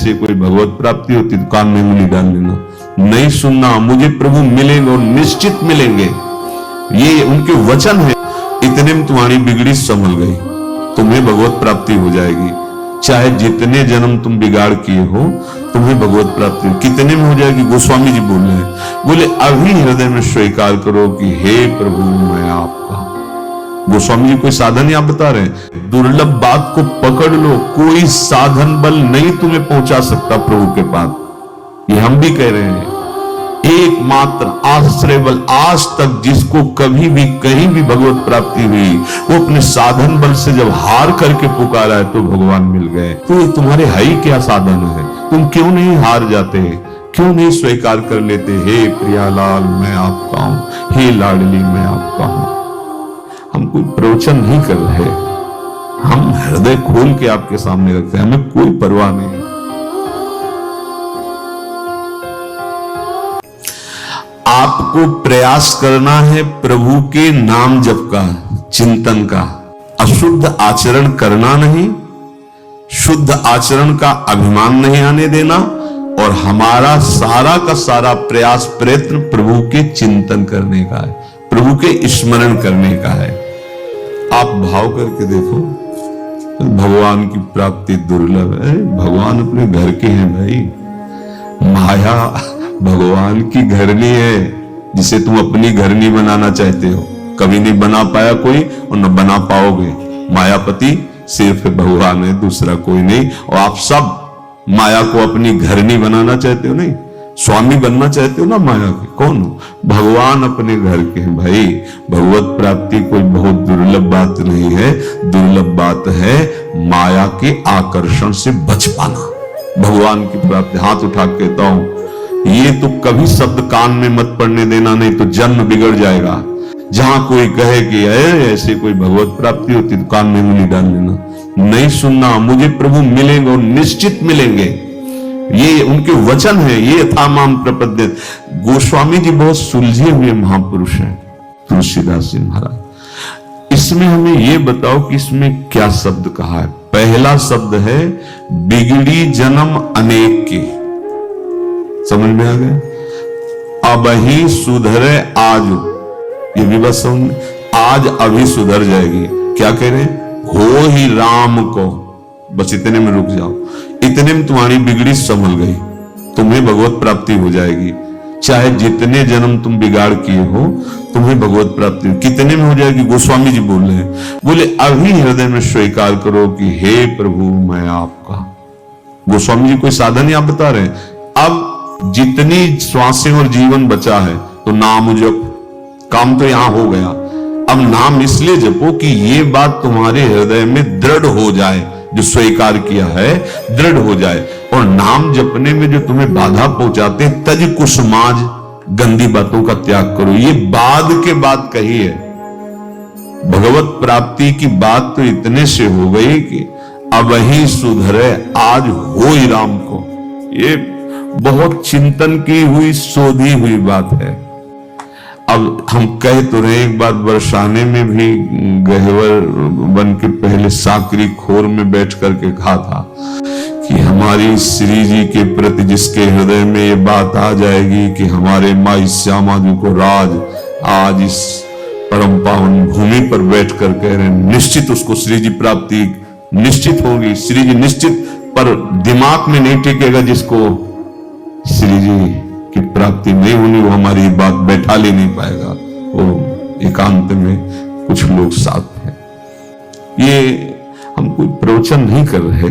ऐसे कोई भगवत प्राप्ति होती तो कान में उंगली डाल लेना। नहीं सुनना, मुझे प्रभु मिलेंगे और निश्चित मिलेंगे, ये उनके वचन है। इतने में तुम्हारी बिगड़ी संभल गई, तुम्हें भगवत प्राप्ति हो जाएगी। चाहे जितने जन्म तुम बिगाड़ किए हो, तुम्हें भगवत प्राप्ति कितने में हो जाएगी। गोस्वामी जी बोल रहे हैं, बोले अभी हृदय में स्वीकार करो कि हे प्रभु मैं आपका। गोस्वामी जी कोई साधन आप बता रहे हैं, दुर्लभ बात को पकड़ लो, कोई साधन बल नहीं तुम्हें पहुंचा सकता प्रभु के पास। ये हम भी कह रहे हैं, एकमात्र आश्रय बल आज तक जिसको कभी भी कहीं भी भगवत प्राप्ति हुई, वो अपने साधन बल से जब हार करके पुकारा है तो भगवान मिल गए। तो ये तुम्हारे हाई क्या साधन है, तुम क्यों नहीं हार जाते, क्यों नहीं स्वीकार कर लेते, हे प्रियालाल मैं आपका हूं, हे लाडली मैं आपका हूं। हम कोई प्रवचन नहीं कर रहे, हम हृदय खोल के आपके सामने रखते हैं, हमें कोई परवाह नहीं। आपको प्रयास करना है प्रभु के नाम जप का, चिंतन का, अशुद्ध आचरण करना नहीं, शुद्ध आचरण का अभिमान नहीं आने देना, और हमारा सारा का सारा प्रयास प्रयत्न प्रभु के चिंतन करने का है, प्रभु के स्मरण करने का है। आप भाव करके देखो, भगवान की प्राप्ति दुर्लभ है। भगवान अपने घर के हैं भाई, माया भगवान की घरनी है, जिसे तुम अपनी घरनी बनाना चाहते हो। कभी नहीं बना पाया कोई और न बना पाओगे। मायापति सिर्फ भगवान है, दूसरा कोई नहीं। और आप सब माया को अपनी घरनी बनाना चाहते हो, नहीं स्वामी बनना चाहते हो ना माया के। कौन हो? भगवान अपने घर के हैं भाई। भगवत प्राप्ति कोई बहुत दुर्लभ बात नहीं है, दुर्लभ बात है माया के आकर्षण से बच पाना। भगवान की प्राप्ति, हाथ उठा के कहता हूं, ये तो कभी शब्द कान में मत पड़ने देना, नहीं तो जन्म बिगड़ जाएगा। जहां कोई कहे कि ऐसे कोई भगवत प्राप्ति होती तो कान में उंगली डाल लेना। नहीं सुनना, मुझे प्रभु मिलेंगे और निश्चित मिलेंगे, ये उनके वचन है। ये यथामाम प्रपद्येत। गोस्वामी जी बहुत सुलझे हुए महापुरुष हैं, तुलसीदास जी महाराज। इसमें हमें ये बताओ कि इसमें क्या शब्द कहा है। पहला शब्द है बिगड़ी जन्म अनेक की, समझ में आ गया। अब ही सुधरे आज, ये भी बस समझ, आज अभी सुधर जाएगी। क्या कह रहे हैं? हो ही राम को, बस इतने में रुक जाओ। इतने में तुम्हारी बिगड़ी संभल गई, तुम्हें भगवत प्राप्ति हो जाएगी। चाहे जितने जन्म तुम बिगाड़ किए हो, तुम्हें भगवत प्राप्ति कितने में हो जाएगी। गोस्वामी जी बोल रहे हैं, बोले अभी हृदय में स्वीकार करो कि हे प्रभु मैं आपका। गोस्वामी जी कोई साधन आप बता रहे हैं। अब जितनी श्वासें और जीवन बचा है तो नाम जप, काम तो यहां हो गया। अब नाम इसलिए जपो कि ये बात तुम्हारे हृदय में दृढ़ हो जाए, जो स्वीकार किया है दृढ़ हो जाए। और नाम जपने में जो तुम्हें बाधा पहुंचाते हैं, तज कुसुमाज, गंदी बातों का त्याग करो। ये बाद के बाद कही है। भगवत प्राप्ति की बात तो इतने से हो गई कि अब ही सुधरे आज हो ही राम को। ये बहुत चिंतन की हुई, शोधी हुई बात है। अब हम कह तो रहे, एक बार बरसाने में भी गहवर बन के पहले साकरी खोर में बैठ करके कहा था कि हमारी श्री जी के प्रति जिसके हृदय में ये बात आ जाएगी कि हमारे माई श्यामा जी को राज आज इस परम पावन भूमि पर बैठ कर कह रहे हैं, निश्चित उसको श्री जी प्राप्ति निश्चित होगी। श्री जी निश्चित, पर दिमाग में नहीं टिकेगा जिसको श्री जी की प्राप्ति नहीं होनी, वो हमारी बात बैठा ले नहीं पाएगा। वो एकांत में कुछ लोग साथ हैं। ये हम कोई प्रवचन नहीं कर रहे,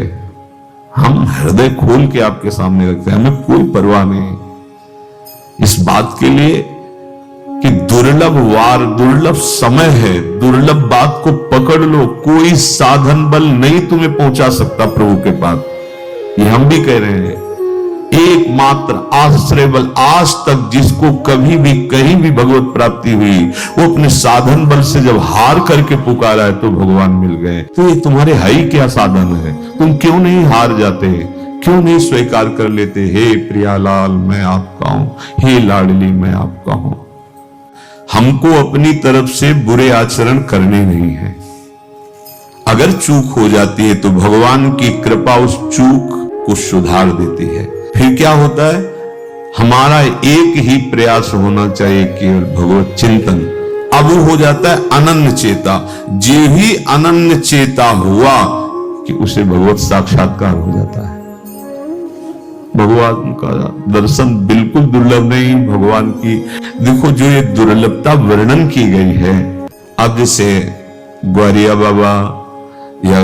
हम हृदय खोल के आपके सामने रखते हैं, हमें कोई परवाह नहीं इस बात के लिए कि दुर्लभ वार, दुर्लभ समय है, दुर्लभ बात को पकड़ लो, कोई साधन बल नहीं तुम्हें पहुंचा सकता प्रभु के पास। ये हम भी कह रहे हैं, एकमात्र आश्रय बल आज तक जिसको कभी भी कहीं भी भगवत प्राप्ति हुई, वो अपने साधन बल से जब हार करके पुकारा है तो भगवान मिल गए। तो ये तुम्हारे हाई क्या साधन है, तुम क्यों नहीं हार जाते, क्यों नहीं स्वीकार कर लेते, हे प्रियालाल मैं आपका हूं, हे लाडली मैं आपका हूं। हमको अपनी तरफ से बुरे आचरण करने नहीं है। अगर चूक हो जाती है तो भगवान की कृपा उस चूक को सुधार देती है। फिर क्या होता है, हमारा एक ही प्रयास होना चाहिए केवल भगवत चिंतन। अब वो हो जाता है अनन्य चेता। जे ही अनन्य चेता हुआ कि उसे भगवत साक्षात्कार हो जाता है। भगवान का दर्शन बिल्कुल दुर्लभ नहीं। भगवान की देखो जो ये दुर्लभता वर्णन की गई है, अब जैसे ग्वारिया बाबा या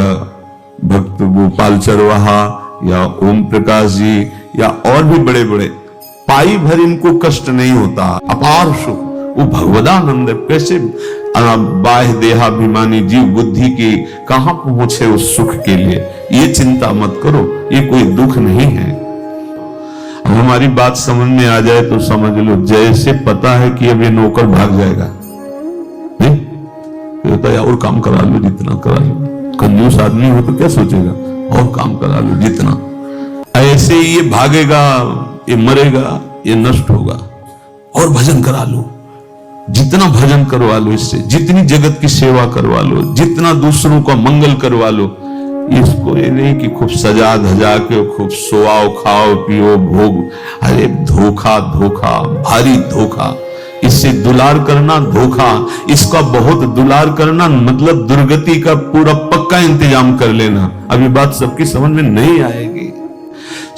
भक्त गोपाल चरवाहा या ओम प्रकाश जी या और भी बड़े बड़े, पाई भर इनको कष्ट नहीं होता, अपार सुख, वो भगवदानंद। कैसे बाह्य देहाभिमानी जीव बुद्धि की कहां पहुंचे उस सुख के लिए, ये चिंता मत करो, ये कोई दुख नहीं है। हमारी बात समझ में आ जाए तो समझ लो जैसे पता है कि अब ये नौकर भाग जाएगा, नहीं होता है और काम करा लो, जितना करा लो। कंजूस आदमी हो तो क्या सोचेगा, और काम करा लो जितना, ऐसे ये भागेगा, ये मरेगा, ये नष्ट होगा, और भजन करा लो, जितना भजन करवा लो इससे, जितनी जगत की सेवा करवा लो, जितना दूसरों का मंगल करवा लो। इसको ये नहीं कि खूब सजा धजा के खूब सोआओ खाओ पियो भोग, अरे धोखा धोखा भारी धोखा। इससे दुलार करना धोखा, इसका बहुत दुलार करना मतलब दुर्गति का पूरा पक्का इंतजाम कर लेना। अभी बात सबकी समझ में नहीं आएगी।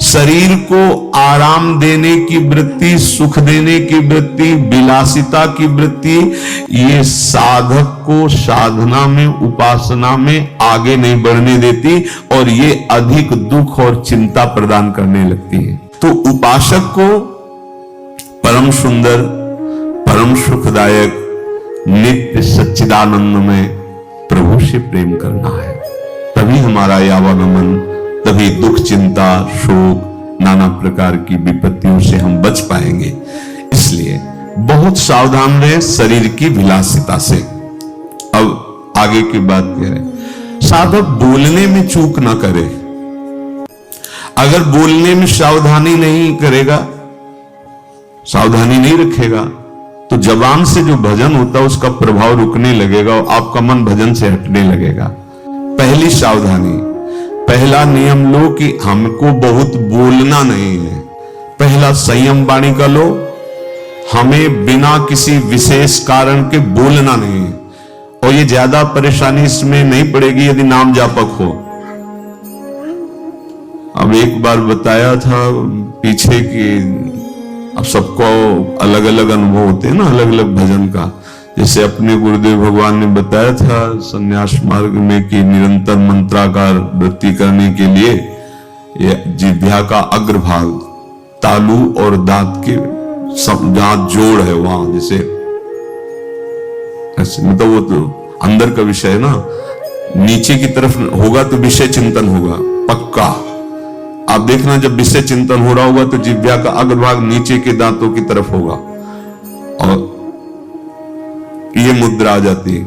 शरीर को आराम देने की वृत्ति, सुख देने की वृत्ति, विलासिता की वृत्ति, ये साधक को साधना में, उपासना में आगे नहीं बढ़ने देती और ये अधिक दुख और चिंता प्रदान करने लगती है। तो उपासक को परम सुंदर, परम सुखदायक, नित्य सच्चिदानंद में प्रभु से प्रेम करना है। तभी हमारा यावागमन, तभी दुख चिंता शोक नाना प्रकार की विपत्तियों से हम बच पाएंगे। इसलिए बहुत सावधान रहे शरीर की विलासिता से। अब आगे की बात कह रहे, साधक बोलने में चूक ना करे। अगर बोलने में सावधानी नहीं करेगा, सावधानी नहीं रखेगा, तो जबान से जो भजन होता है उसका प्रभाव रुकने लगेगा और आपका मन भजन से हटने लगेगा। पहली सावधानी, पहला नियम लो कि हमको बहुत बोलना नहीं है। पहला संयम वाणी का लो, हमें बिना किसी विशेष कारण के बोलना नहीं है। और ये ज्यादा परेशानी इसमें नहीं पड़ेगी यदि नाम जापक हो। अब एक बार बताया था पीछे कि अब सबको अलग अलग अनुभव होते हैं ना, अलग अलग भजन का। जैसे अपने गुरुदेव भगवान ने बताया था संन्यास मार्ग में कि निरंतर मंत्राकार वृत्ति करने के लिए ये जिह्वा का अग्रभाग, तालू और दांत के सब जहां जोड़ है वहां, जैसे मतलब वो तो अंदर का विषय है ना, नीचे की तरफ होगा तो विषय चिंतन होगा पक्का। आप देखना जब विषय चिंतन हो रहा होगा तो जिह्वा का अग्रभाग नीचे के दांतों की तरफ होगा और ये मुद्रा आ जाती है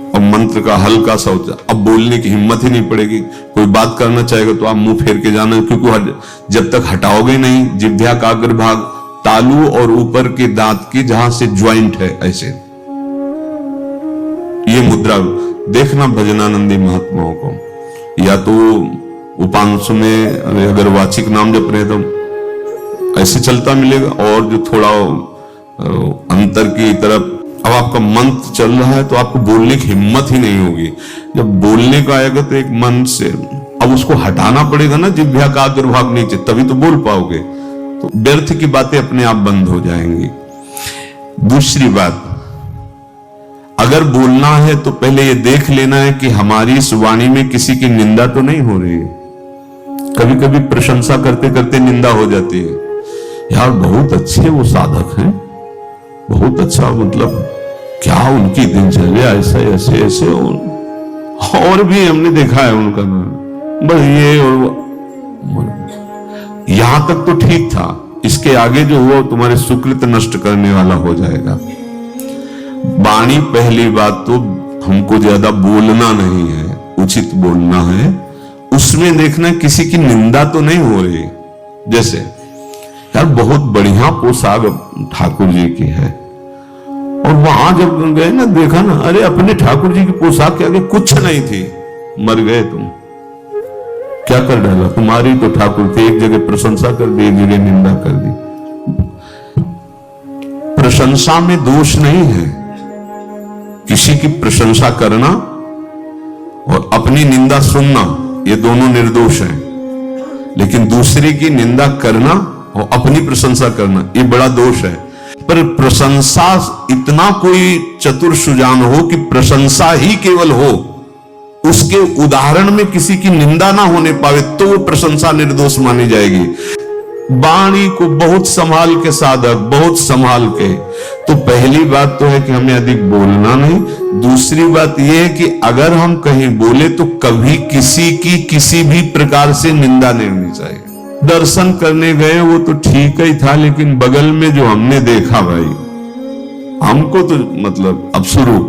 और मंत्र का हल्का सा होता है। अब बोलने की हिम्मत ही नहीं पड़ेगी। कोई बात करना चाहेगा तो आप मुंह फेर के जाना, क्योंकि जब तक हटाओगे नहीं जिह्वा का अग्रभाग, तालू और ऊपर के दांत की जहां से ज्वाइंट है, ऐसे ये मुद्रा देखना भजनानंदी महात्माओं को। या तो उपांशु में अगर वाचिक नाम जप रहे तो ऐसे चलता मिलेगा, और जो थोड़ा अंतर की तरफ अब आपका मंत्र चल रहा है तो आपको बोलने की हिम्मत ही नहीं होगी। जब बोलने का आएगा तो एक मन से अब उसको हटाना पड़ेगा ना जिह्वा का अग्रभाग नीचे, तभी तो बोल पाओगे। तो व्यर्थ की बातें अपने आप बंद हो जाएंगी। दूसरी बात, अगर बोलना है तो पहले ये देख लेना है कि हमारी इस वाणी में किसी की निंदा तो नहीं हो रही है। कभी कभी प्रशंसा करते करते निंदा हो जाती है, यार बहुत अच्छे वो साधक हैं, बहुत अच्छा, मतलब क्या उनकी दिनचर्या ऐसे ऐसे ऐसे, और भी हमने देखा है उनका बस ये और यहां तक तो ठीक था, इसके आगे जो हुआ तुम्हारे सुकृत नष्ट करने वाला हो जाएगा। वाणी पहली बात तो हमको ज्यादा बोलना नहीं है, उचित बोलना है। उसमें देखना किसी की निंदा तो नहीं हो रही। जैसे यार बहुत बढ़िया पोशाक ठाकुर जी की है, और वहां जब गए ना देखा ना, अरे अपने ठाकुर जी की पोशाक के आगे कुछ नहीं थी, मर गए तुम, क्या कर डाला? तुम्हारी तो ठाकुर थे, एक जगह प्रशंसा कर दी, एक जगह निंदा कर दी। प्रशंसा में दोष नहीं है, किसी की प्रशंसा करना और अपनी निंदा सुनना ये दोनों निर्दोष हैं, लेकिन दूसरे की निंदा करना और अपनी प्रशंसा करना ये बड़ा दोष है। पर प्रशंसा इतना कोई चतुर सुजान हो कि प्रशंसा ही केवल हो, उसके उदाहरण में किसी की निंदा ना होने पावे, तो वो प्रशंसा निर्दोष मानी जाएगी। वाणी को बहुत संभाल के साधक, बहुत संभाल के। तो पहली बात तो है कि हमें अधिक बोलना नहीं। दूसरी बात यह है कि अगर हम कहीं बोले तो कभी किसी की किसी भी प्रकार से निंदा नहीं होनी चाहिए। दर्शन करने गए वो तो ठीक ही था, लेकिन बगल में जो हमने देखा भाई, हमको तो मतलब अब शुरू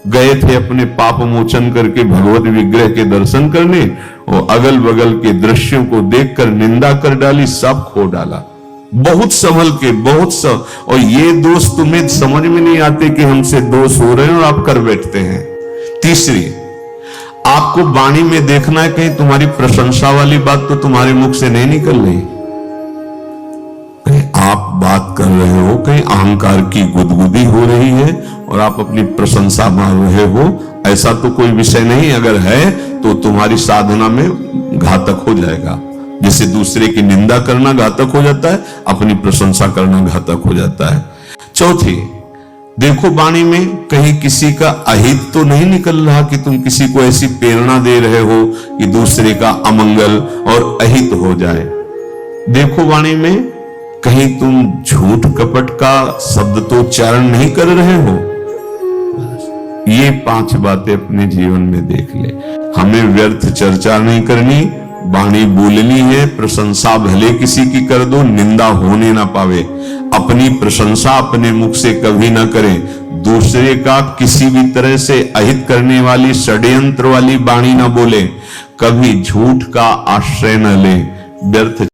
गए थे अपने पाप मोचन करके भगवत विग्रह के दर्शन करने, और अगल बगल के दृश्यों को देखकर निंदा कर डाली, सब खो डाला। बहुत संभल के, बहुत सब। और ये दोष तुम्हें समझ में नहीं आते कि हमसे दोष हो रहे हैं और आप कर बैठते हैं। तीसरी, आपको वाणी में देखना है कहीं तुम्हारी प्रशंसा वाली बात तो तुम्हारे मुख से नहीं निकल रही, कहीं आप बात कर रहे हो, कहीं अहंकार की गुदगुदी हो रही है और आप अपनी प्रशंसा मार रहे हो, ऐसा तो कोई विषय नहीं। अगर है तो तुम्हारी साधना में घातक हो जाएगा। जैसे दूसरे की निंदा करना घातक हो जाता है, अपनी प्रशंसा करना घातक हो जाता है। चौथी, देखो वाणी में कहीं किसी का अहित तो नहीं निकल रहा कि तुम किसी को ऐसी प्रेरणा दे रहे हो कि दूसरे का अमंगल और अहित हो जाए। देखो वाणी में कहीं तुम झूठ कपट का शब्द तो उच्चारण नहीं कर रहे हो। ये 5 बातें अपने जीवन में देख ले। हमें व्यर्थ चर्चा नहीं करनी, वाणी बोलनी है। प्रशंसा भले किसी की कर दो, निंदा होने ना पावे। अपनी प्रशंसा अपने मुख से कभी ना करें। दूसरे का किसी भी तरह से अहित करने वाली षड्यंत्र वाली वाणी ना बोले। कभी झूठ का आश्रय न ले। व्यर्थ